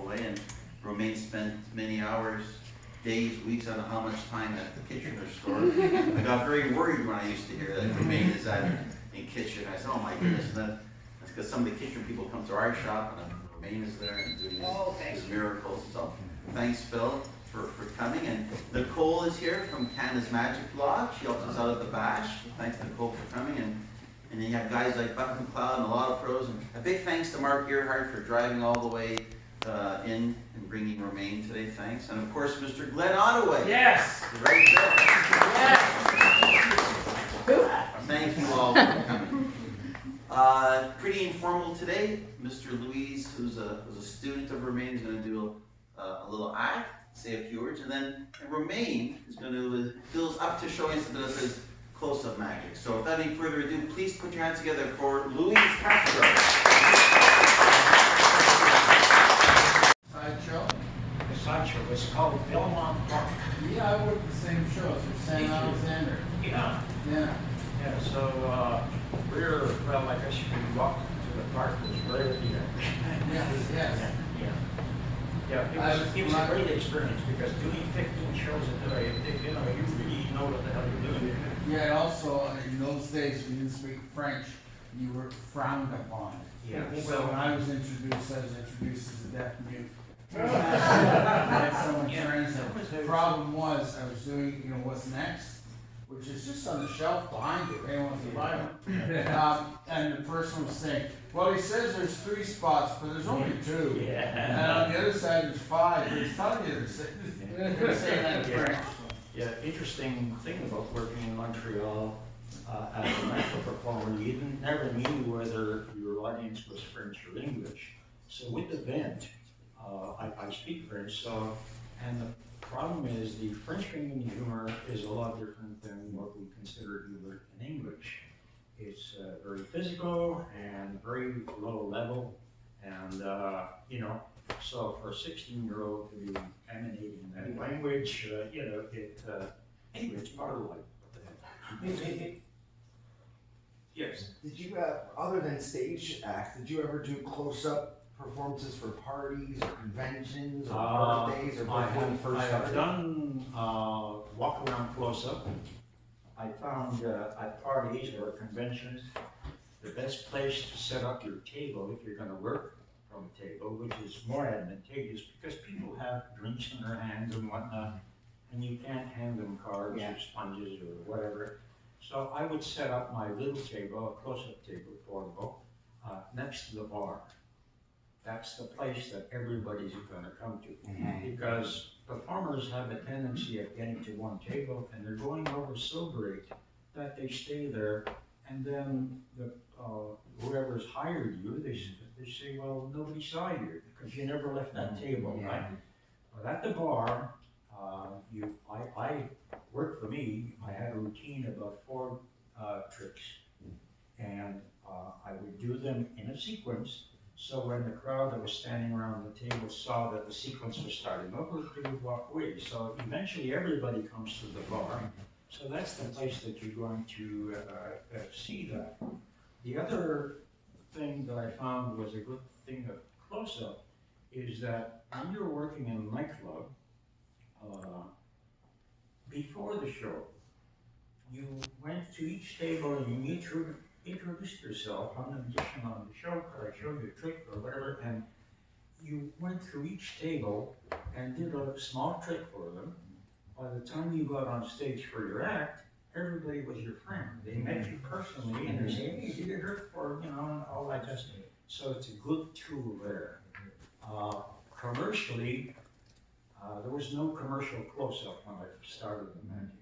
away, and Romaine spent many hours, days, weeks, I don't know how much time at the Kitchener store. I got very worried when I used to hear that Romaine is in Kitchener. I said, oh my goodness, and that's because some of the Kitchener people come to our shop, and Romaine is there and doing his miracles. So thanks, Phil, for coming. And Nicole is here from Canada's Magic Lodge. She helps us out at the bash. Thanks, Nicole, for coming. And then you have guys like Buck McLeod and a lot of pros. And a big thanks to Mark Earhart for driving all the way in and bringing Romaine today. Thanks. And of course, Mr. Glenn Ottaway. Yes. Right there. Yes. Thank you all for coming. Pretty informal today. Mr. Louise, who's a student of Romaine, is going to do a little act, say a few words, and then Romaine is going to feels up to showing us a bit of his close-up magic. So without any further ado, please put your hands together for Louise Castro. Sideshow? The sideshow was called Belmont Park. Yeah, I worked the same show. It's St. Alexander. Yeah. Yeah. Yeah, so well, I guess you could walk to the park, it was right here. Yes, yes. Yeah, it was a great experience because doing 15 shows a day, you really know what the hell you're doing. Yeah, and also in those days when you didn't speak French, you were frowned upon. Yeah. So when I was introduced as a deaf mute. I had someone translate. The problem was I was doing, what's next, which is just on the shelf behind you. Anyone wants to buy them? And the person was saying, well, he says there's 3 spots, but there's only 2. Yeah. And on the other side there's 5. But he's telling you they're saying that in French. Yeah, interesting thing about working in Montreal as a mental performer, you never knew whether your audience was French or English. So with the vent, I speak French, and the problem is the French Canadian humor is a lot different than what we consider humor in English. It's very physical and very low level, and so for a 16-year-old to be emanating that language, anyway, it's part of life. Yes. Did you, other than stage acts, did you ever do close-up performances for parties or conventions or birthdays or before you first started? I've done walk-around close-up. I found at parties or conventions, the best place to set up your table if you're going to work from a table, which is more advantageous because people have drinks in their hands and whatnot, and you can't hand them cards or sponges or whatever. So I would set up my little table, a close-up table, portable, next to the bar. That's the place that everybody's going to come to, because performers have a tendency of getting to one table and they're going over so great that they stay there, and then whoever's hired you, they say, well, nobody saw you because you never left that table, right? But at the bar, I worked for me. I had a routine about 4 tricks, and I would do them in a sequence. So when the crowd that was standing around the table saw that the sequence was starting over, they would walk away. So eventually everybody comes to the bar. So that's the place that you're going to see that. The other thing that I found was a good thing of close-up is that when you're working in a nightclub, before the show, you went to each table and you introduced yourself. I'm a magician on the show, or I showed you a trick or whatever, and you went through each table and did a small trick for them. By the time you got on stage for your act, everybody was your friend. They met you personally and they say, hey, did you hear for, and all that just. So it's a good tool there. Commercially, there was no commercial close-up when I started in magic.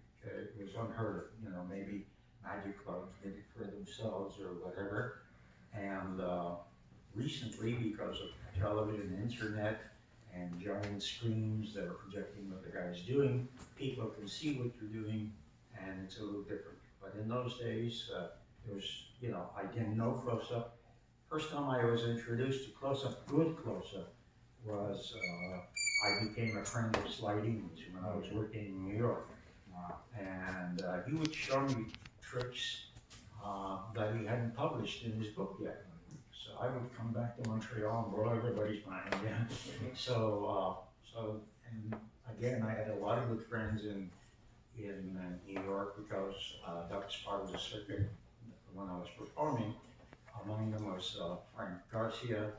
It was unheard of, maybe magic clubs did it for themselves or whatever. And recently, because of television, internet, and giant screens that are projecting what the guy's doing, people can see what you're doing, and it's a little different. But in those days, it was, I didn't know close-up. First time I was introduced to close-up, good close-up, was I became a friend of Slide Eames when I was working in New York. And he would show me tricks that he hadn't published in his book yet. So I would come back to Montreal and blow everybody's mind, yeah. So, and again, I had a lot of good friends in New York because that was part of the circuit when I was performing. Among them was Frank Garcia,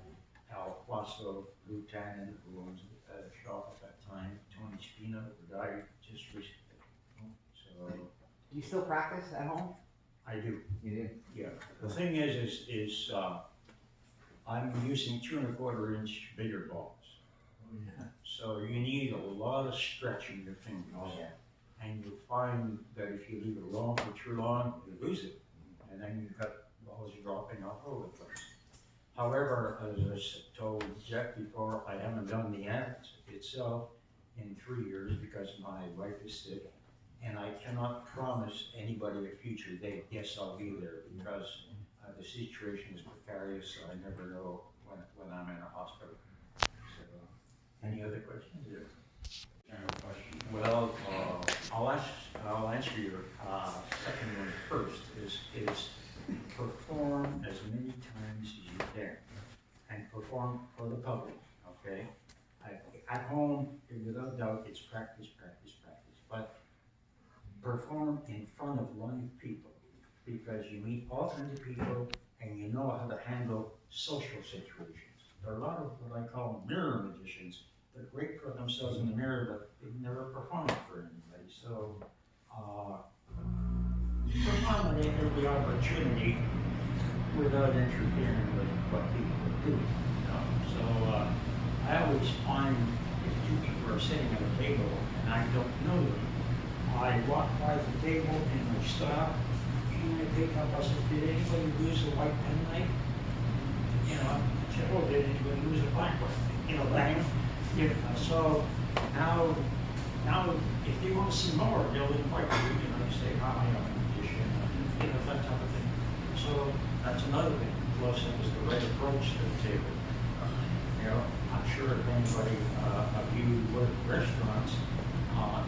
Al Quasso, Lou Tannen, who owns the shop at that time, Tony Spina, who died just recently. So Do you still practice at home? I do. You do? Yeah, the thing is I'm using 2¼ inch bigger balls. So you need a lot of stretch in your fingers. Oh, yeah. And you find that if you leave it alone for too long, you lose it. And then you've got balls dropping all over the place. However, as I told Jack before, I haven't done the act itself in 3 years because my wife is sick. And I cannot promise anybody a future date. Yes, I'll be there because the situation is precarious, so I never know when I'm in a hospital. So, any other questions? General question. Well, I'll answer your second one first. Is perform as many times as you can, and perform for the public. Okay. At home, without doubt, it's practice, practice, practice. But perform in front of live people, because you meet all kinds of people and you know how to handle social situations. There are a lot of what I call mirror magicians. They're great for themselves in the mirror, but they've never performed for anybody. So, perform when they have the opportunity without interfering with what people do. You know? So, I always find if two people are sitting at a table and I don't know them, I walk by the table and I stop, and I pick up, I said, did anybody lose a white penknife? You know, I said, oh, did anybody lose a black one? You know, bang. You know, so now, if they want to see more, they'll invite you, you know, you say, hi, I'm a magician, you know, that type of thing. So that's another thing. Plus, it was the right approach to the table. You know, I'm sure if anybody of you work at restaurants,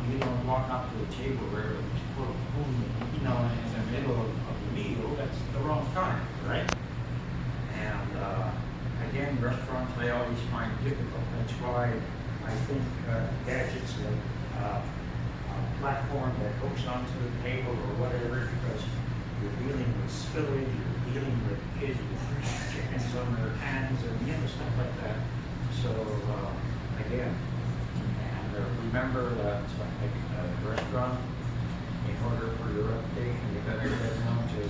you don't walk up to a table where it's full of food, you know, in the middle of the meal. That's the wrong time, right? And again, restaurants they always find it difficult. That's why I think gadgets like a platform that hooks onto the table or whatever, because you're dealing with spillage, you're dealing with kids with chickens on their hands, and you know, stuff like that. So again. Remember that a restaurant, in order for your reputation, you better get known to